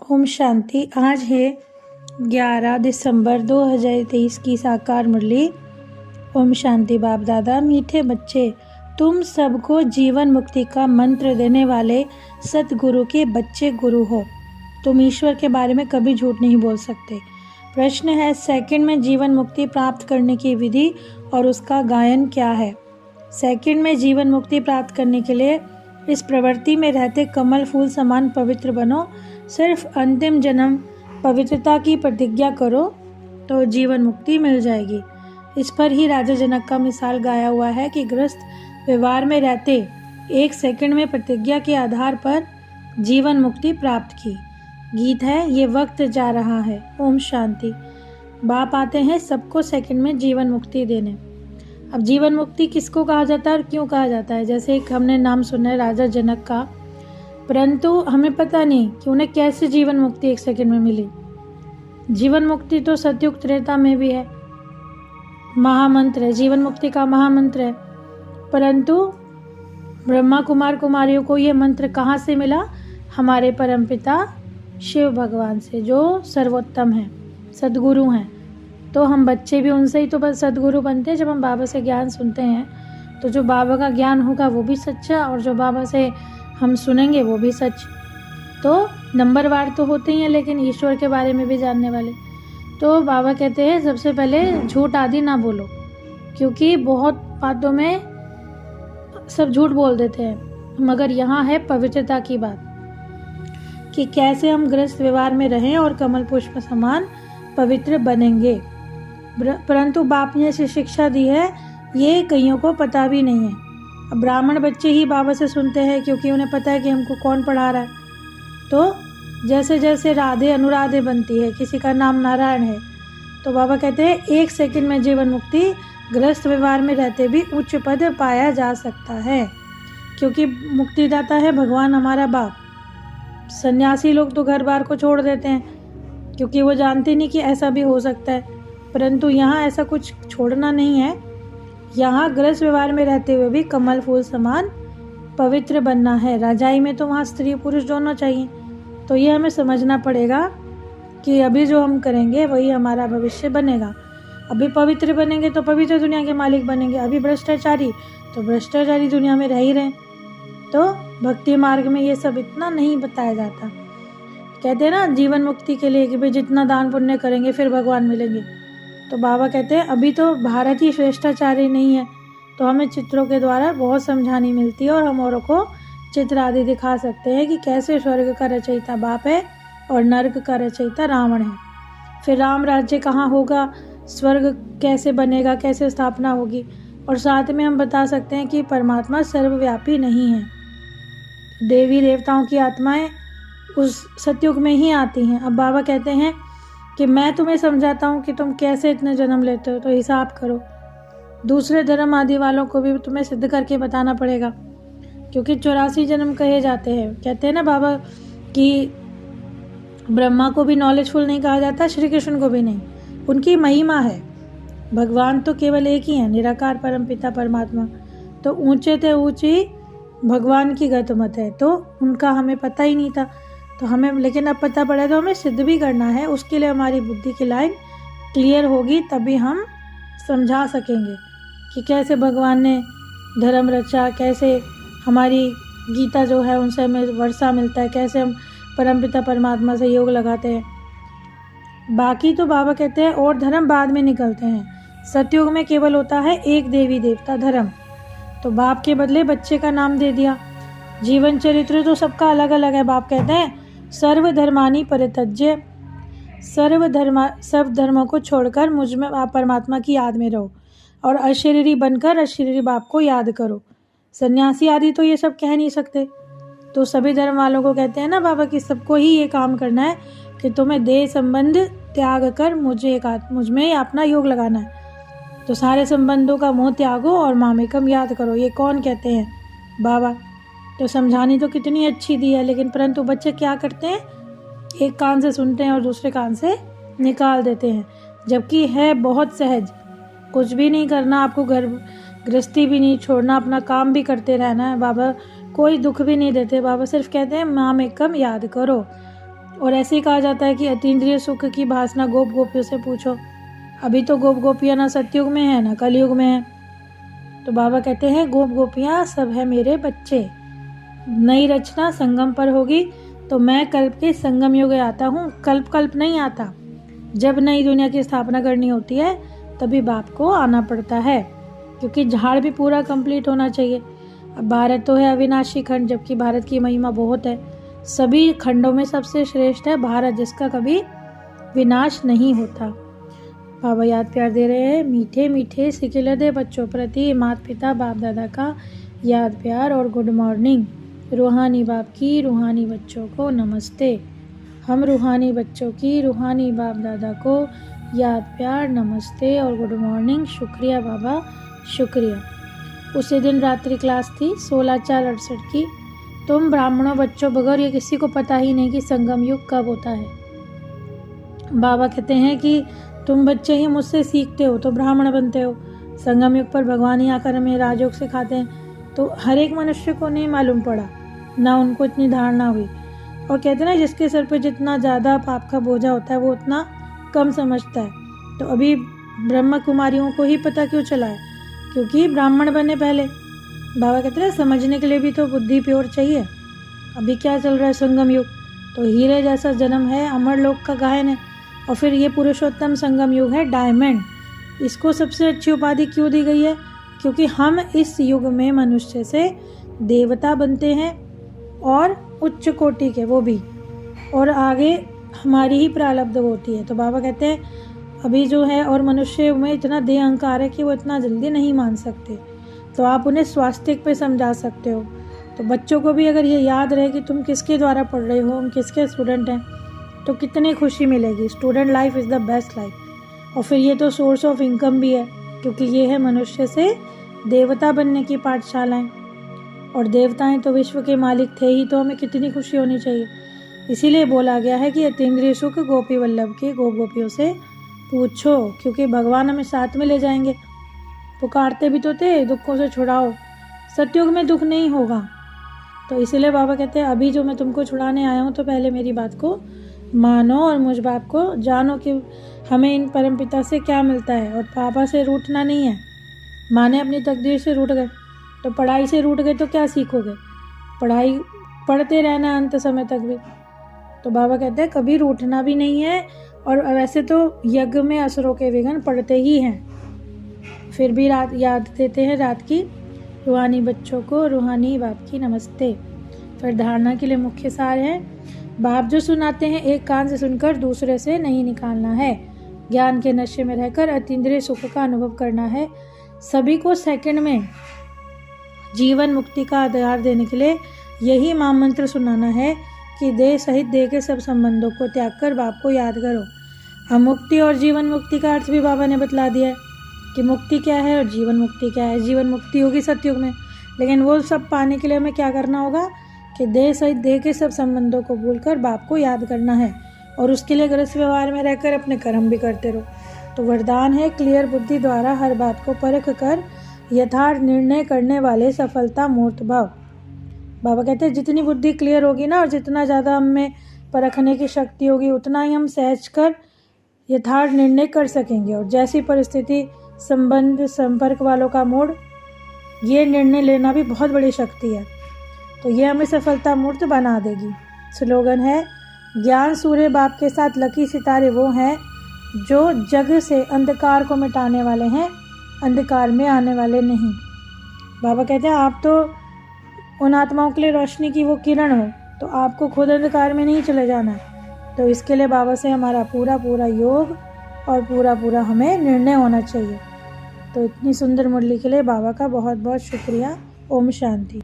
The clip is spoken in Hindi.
ओम शांति। आज है 11 दिसंबर 2023 की साकार मुरली। ओम शांति। बाप दादा, मीठे बच्चे, तुम सबको जीवन मुक्ति का मंत्र देने वाले सतगुरु के बच्चे गुरु हो। तुम ईश्वर के बारे में कभी झूठ नहीं बोल सकते। प्रश्न है, सेकंड में जीवन मुक्ति प्राप्त करने की विधि और उसका गायन क्या है। सेकंड में जीवन मुक्ति प्राप्त करने के लिए इस प्रवृत्ति में रहते कमल फूल समान पवित्र बनो। सिर्फ अंतिम जन्म पवित्रता की प्रतिज्ञा करो तो जीवन मुक्ति मिल जाएगी। इस पर ही राजा जनक का मिसाल गाया हुआ है कि गृहस्थ व्यवहार में रहते 1 सेकंड में प्रतिज्ञा के आधार पर जीवन मुक्ति प्राप्त की। गीत है, ये वक्त जा रहा है। ओम शांति। बाप आते हैं सबको सेकंड में जीवन मुक्ति देने। अब जीवन मुक्ति किसको कहा जाता है और क्यों कहा जाता है। जैसे एक हमने नाम सुना है राजा जनक का, परंतु हमें पता नहीं कि उन्हें कैसे जीवन मुक्ति 1 सेकंड में मिली। जीवन मुक्ति तो सतयुग त्रेता में भी है, महामंत्र है, जीवन मुक्ति का महामंत्र है। परंतु ब्रह्मा कुमार कुमारियों को ये मंत्र कहाँ से मिला? हमारे परमपिता शिव भगवान से, जो सर्वोत्तम हैं, सद्गुरु हैं। तो हम बच्चे भी उनसे ही तो बस सद्गुरु बनते हैं। जब हम बाबा से ज्ञान सुनते हैं तो जो बाबा का ज्ञान होगा वो भी सच्चा, और जो बाबा से हम सुनेंगे वो भी सच। तो नंबरवार तो होते ही हैं, लेकिन ईश्वर के बारे में भी जानने वाले। तो बाबा कहते हैं सबसे पहले झूठ आदि ना बोलो, क्योंकि बहुत बातों में सब झूठ बोल देते हैं। मगर यहाँ है पवित्रता की बात कि कैसे हम गृहस्थ व्यवहार में रहें और कमल पुष्प समान पवित्र बनेंगे। परंतु बाप ने ऐसी शिक्षा दी है, ये कईयों को पता भी नहीं है। अब ब्राह्मण बच्चे ही बाबा से सुनते हैं, क्योंकि उन्हें पता है कि हमको कौन पढ़ा रहा है। तो जैसे जैसे राधे अनुराधे बनती है, किसी का नाम नारायण है, तो बाबा कहते हैं 1 सेकंड में जीवन मुक्ति गृहस्थ व्यवहार में रहते भी उच्च पद पाया जा सकता है, क्योंकि मुक्तिदाता है भगवान हमारा बाप। सन्यासी लोग तो घर बार को छोड़ देते हैं, क्योंकि वो जानते नहीं कि ऐसा भी हो सकता है। परंतु यहाँ ऐसा कुछ छोड़ना नहीं है। यहाँ गृहस्थ व्यवहार में रहते हुए भी कमल फूल समान पवित्र बनना है। राजाई में तो वहाँ स्त्री पुरुष दोनों चाहिए। तो ये हमें समझना पड़ेगा कि अभी जो हम करेंगे वही हमारा भविष्य बनेगा। अभी पवित्र बनेंगे तो पवित्र दुनिया के मालिक बनेंगे। अभी भ्रष्टाचारी तो भ्रष्टाचारी दुनिया में रह ही रहे। तो भक्ति मार्ग में ये सब इतना नहीं बताया जाता। कहते हैं ना जीवन मुक्ति के लिए कि भाई जितना दान पुण्य करेंगे फिर भगवान मिलेंगे। तो बाबा कहते हैं अभी तो भारत ही श्रेष्ठाचार्य नहीं है, तो हमें चित्रों के द्वारा बहुत समझानी मिलती है, और हम औरों को चित्र आदि दिखा सकते हैं कि कैसे स्वर्ग का रचयिता बाप है और नर्क का रचयिता रावण है। फिर राम राज्य कहाँ होगा, स्वर्ग कैसे बनेगा, कैसे स्थापना होगी। और साथ में हम बता सकते हैं कि परमात्मा सर्वव्यापी नहीं है। देवी देवताओं की आत्माएं उस सतयुग में ही आती हैं। अब बाबा कहते हैं कि मैं तुम्हें समझाता हूँ कि तुम कैसे इतने जन्म लेते हो, तो हिसाब करो। दूसरे धर्म आदि वालों को भी तुम्हें सिद्ध करके बताना पड़ेगा, क्योंकि 84 जन्म कहे जाते हैं। कहते हैं ना बाबा कि ब्रह्मा को भी नॉलेजफुल नहीं कहा जाता, श्री कृष्ण को भी नहीं। उनकी महिमा है। भगवान तो केवल एक ही है, निराकार परम पिता परमात्मा। तो ऊंचे थे ऊंची भगवान की गतमत है, तो उनका हमें पता ही नहीं था। तो हमें लेकिन अब पता पड़ा, तो हमें सिद्ध भी करना है। उसके लिए हमारी बुद्धि की लाइन क्लियर होगी, तभी हम समझा सकेंगे कि कैसे भगवान ने धर्म रचा, कैसे हमारी गीता जो है उनसे हमें वर्षा मिलता है, कैसे हम परमपिता परमात्मा से योग लगाते हैं। बाकी तो बाबा कहते हैं और धर्म बाद में निकलते हैं। सतयुग में केवल होता है एक देवी देवता धर्म। तो बाप के बदले बच्चे का नाम दे दिया। जीवन चरित्र तो सबका अलग अलग है। बाप कहते हैं सर्व धर्मानी परित्यज्य, सब धर्मों को छोड़कर मुझ में आप परमात्मा की याद में रहो, और अशरीरी बनकर अशरीरी बाप को याद करो। सन्यासी आदि तो ये सब कह नहीं सकते। तो सभी धर्म वालों को कहते हैं ना बाबा कि सबको ही ये काम करना है कि तुम्हें देह संबंध त्याग कर मुझ में अपना योग लगाना है। तो सारे संबंधों का मोह त्यागो और मामेकम याद करो। ये कौन कहते हैं? बाबा। तो समझानी तो कितनी अच्छी दी है, लेकिन परंतु बच्चे क्या करते हैं, एक कान से सुनते हैं और दूसरे कान से निकाल देते हैं। जबकि है बहुत सहज, कुछ भी नहीं करना, आपको घर गृहस्थी भी नहीं छोड़ना, अपना काम भी करते रहना है। बाबा कोई दुख भी नहीं देते। बाबा सिर्फ कहते हैं मामेकम याद करो। और ऐसे ही कहा जाता है कि अतीन्द्रिय सुख की भासना गोप गोपियों से पूछो। अभी तो गोप गोपियाँ ना सतयुग में है ना कलयुग में है। तो बाबा कहते हैं गोप गोपियाँ सब है मेरे बच्चे। नई रचना संगम पर होगी तो मैं कल्प के संगम युग आता हूँ। कल्प नहीं आता। जब नई दुनिया की स्थापना करनी होती है तभी बाप को आना पड़ता है, क्योंकि झाड़ भी पूरा कंप्लीट होना चाहिए। अब भारत तो है अविनाशी खंड, जबकि भारत की महिमा बहुत है। सभी खंडों में सबसे श्रेष्ठ है भारत, जिसका कभी विनाश नहीं होता। बाबा याद प्यार दे रहे हैं। मीठे मीठे सिकिलदे बच्चों प्रति माता पिता बाप दादा का याद प्यार और गुड मॉर्निंग। रूहानी बाप की रूहानी बच्चों को नमस्ते। हम रूहानी बच्चों की रूहानी बाप दादा को याद प्यार नमस्ते और गुड मॉर्निंग। शुक्रिया बाबा, शुक्रिया। उसी दिन रात्रि क्लास थी 16/4/68 की। तुम ब्राह्मणों बच्चों बगैर ये किसी को पता ही नहीं कि संगम युग कब होता है। बाबा कहते हैं कि तुम बच्चे ही मुझसे सीखते हो तो ब्राह्मण बनते हो। संगम युग पर भगवान ही आकर हमें राजयोग सिखाते हैं। तो हर एक मनुष्य को नहीं मालूम पड़ा, ना उनको इतनी धारणा हुई। और कहते हैं ना, जिसके सर पे जितना ज़्यादा पाप का बोझा होता है वो उतना कम समझता है। तो अभी ब्रह्म कुमारियों को ही पता क्यों चला है, क्योंकि ब्राह्मण बने पहले। बाबा कहते हैं समझने के लिए भी तो बुद्धि प्योर चाहिए। अभी क्या चल रहा है संगम युग, तो हीरे जैसा जन्म है, अमर लोक का गायन है। और फिर ये पुरुषोत्तम संगम युग है, डायमंड। इसको सबसे अच्छी उपाधि क्यों दी गई है, क्योंकि हम इस युग में मनुष्य से देवता बनते हैं और उच्च कोटि के, वो भी, और आगे हमारी ही प्रारब्ध होती है। तो बाबा कहते हैं अभी जो है और मनुष्य में इतना देह अहंकार है कि वो इतना जल्दी नहीं मान सकते। तो आप उन्हें स्वास्तिक पे समझा सकते हो। तो बच्चों को भी अगर ये याद रहे कि तुम किसके द्वारा पढ़ रहे हो, हम किसके स्टूडेंट हैं, तो कितनी खुशी मिलेगी। Student life is the best life. और फिर ये तो सोर्स ऑफ इनकम भी है, क्योंकि ये है मनुष्य से देवता बनने की पाठशालाएँ। और देवताएं तो विश्व के मालिक थे ही, तो हमें कितनी खुशी होनी चाहिए। इसीलिए बोला गया है कि अतीन्द्रिय सुख गोपी वल्लभ के गोप गोपियों से पूछो, क्योंकि भगवान हमें साथ में ले जाएंगे। पुकारते भी तो थे दुखों से छुड़ाओ, सतयुग में दुख नहीं होगा। तो इसीलिए बाबा कहते हैं अभी जो मैं तुमको छुड़ाने आया हूँ, तो पहले मेरी बात को मानो और मुझ बाप को जानो कि हमें इन परमपिता से क्या मिलता है। और पापा से रूठना नहीं है। माने अपनी तकदीर से रूठ गए, तो पढ़ाई से रूठ गए तो क्या सीखोगे। पढ़ाई पढ़ते रहना अंत समय तक भी। तो बाबा कहते हैं कभी रूठना भी नहीं है। और वैसे तो यज्ञ में असुरों के विघ्न पड़ते ही हैं, फिर भी रात याद देते हैं रात की रूहानी बच्चों को रूहानी बाप की नमस्ते। फिर धारणा के लिए मुख्य सार है, बाप जो सुनाते हैं एक कान से सुनकर दूसरे से नहीं निकालना है। ज्ञान के नशे में रहकर अतीन्द्रिय सुख का अनुभव करना है। सभी को सेकंड में जीवन मुक्ति का आधार देने के लिए यही महामंत्र सुनाना है कि देह सहित देह के सब संबंधों को त्याग कर बाप को याद करो। अब मुक्ति और जीवन मुक्ति का अर्थ भी बाबा ने बतला दिया है कि मुक्ति क्या है और जीवन मुक्ति क्या है। जीवन मुक्ति होगी सतयुग में, लेकिन वो सब पाने के लिए हमें क्या करना होगा कि देह सहित देह के सब संबंधों को भूलकर बाप को याद करना है। और उसके लिए गृहस्थ व्यवहार में रहकर अपने कर्म भी करते रहो। तो वरदान है क्लियर बुद्धि द्वारा हर बात को परख कर यथार्थ निर्णय करने वाले सफलता मूर्त भाव। बाबा कहते हैं जितनी बुद्धि क्लियर होगी ना, और जितना ज़्यादा हम में परखने की शक्ति होगी, उतना ही हम सहज कर यथार्थ निर्णय कर सकेंगे। और जैसी परिस्थिति, संबंध, संपर्क वालों का मोड़, ये निर्णय लेना भी बहुत बड़ी शक्ति है। तो ये हमें सफलता मूर्त बना देगी। स्लोगन है, ज्ञान सूर्य बाप के साथ लकी सितारे वो हैं जो जग से अंधकार को मिटाने वाले हैं, अंधकार में आने वाले नहीं। बाबा कहते हैं आप तो उन आत्माओं के लिए रोशनी की वो किरण हो, तो आपको खुद अंधकार में नहीं चले जाना। तो इसके लिए बाबा से हमारा पूरा पूरा योग और पूरा हमें निर्णय होना चाहिए। तो इतनी सुंदर मुरली के लिए बाबा का बहुत बहुत शुक्रिया। ओम शांति।